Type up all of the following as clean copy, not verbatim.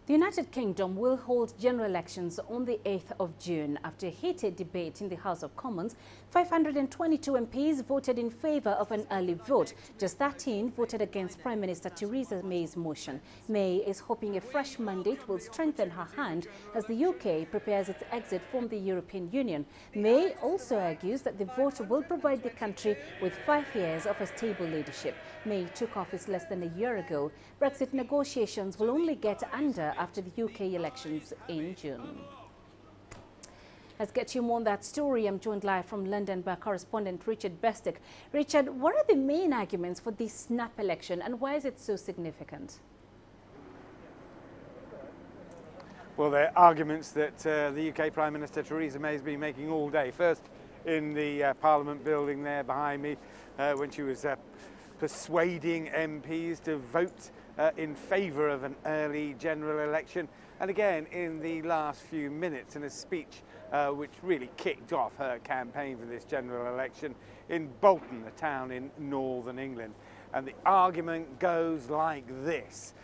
The United Kingdom will hold general elections on the 8th of June. After a heated debate in the House of Commons, 522 MPs voted in favour of an early vote. Just 13 voted against Prime Minister Theresa May's motion. May is hoping a fresh mandate will strengthen her hand as the UK prepares its exit from the European Union. May also argues that the vote will provide the country with 5 years of a stable leadership. May took office less than a year ago. Brexit negotiations will only get under after the UK elections in June. Let's get you more on that story. I'm joined live from London by correspondent Richard Bestick. Richard, what are the main arguments for this snap election and why is it so significant? Well, they're arguments that the UK Prime Minister Theresa May has been making all day. First in the Parliament building there behind me when she was persuading MPs to vote in favour of an early general election, and again in the last few minutes in a speech which really kicked off her campaign for this general election in Bolton, a town in northern England. And the argument goes like this: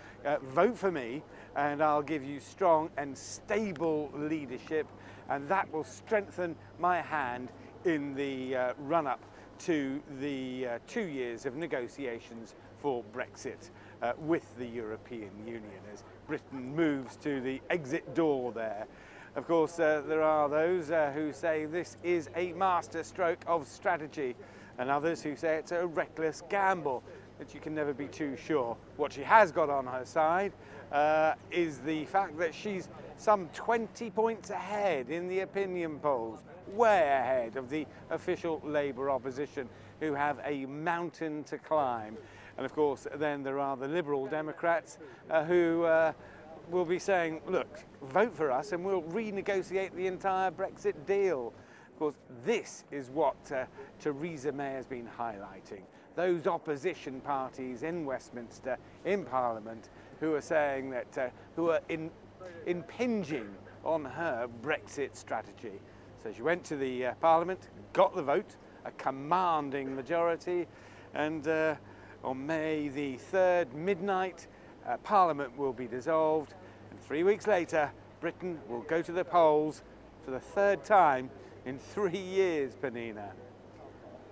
vote for me and I'll give you strong and stable leadership, and that will strengthen my hand in the run-up to the 2 years of negotiations for Brexit with the European Union as Britain moves to the exit door there. Of course, there are those who say this is a masterstroke of strategy, and others who say it's a reckless gamble, that you can never be too sure. What she has got on her side is the fact that she's some 20 points ahead in the opinion polls, way ahead of the official Labour opposition, who have a mountain to climb. And of course, then there are the Liberal Democrats who will be saying, look, vote for us and we'll renegotiate the entire Brexit deal. Of course, this is what Theresa May has been highlighting. Those opposition parties in Westminster, in Parliament, who are saying that, who are impinging on her Brexit strategy. So she went to the Parliament, got the vote, a commanding majority, and on May the 3rd, midnight, Parliament will be dissolved, and 3 weeks later, Britain will go to the polls for the 3rd time in 3 years, Panina.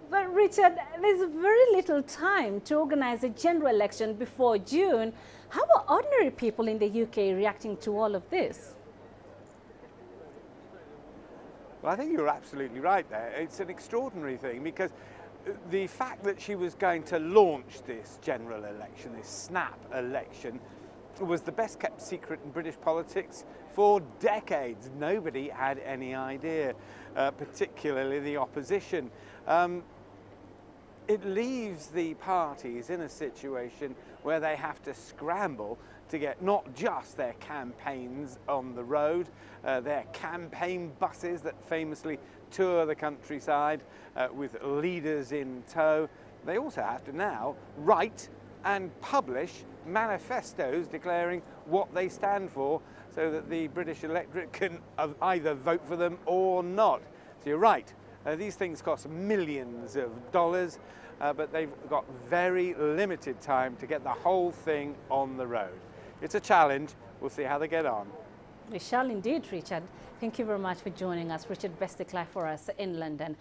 But Richard, there's very little time to organise a general election before June. How are ordinary people in the UK reacting to all of this? Well, I think you're absolutely right there. It's an extraordinary thing, because the fact that she was going to launch this general election, this snap election, was the best kept secret in British politics for decades. Nobody had any idea, particularly the opposition. It leaves the parties in a situation where they have to scramble to get not just their campaigns on the road, their campaign buses that famously tour the countryside with leaders in tow. They also have to now write and publish manifestos declaring what they stand for, so that the British electorate can either vote for them or not. So you're right, these things cost millions of dollars, but they've got very limited time to get the whole thing on the road. It's a challenge. We'll see how they get on. We shall indeed, Richard. Thank you very much for joining us. Richard Bestick live for us in London.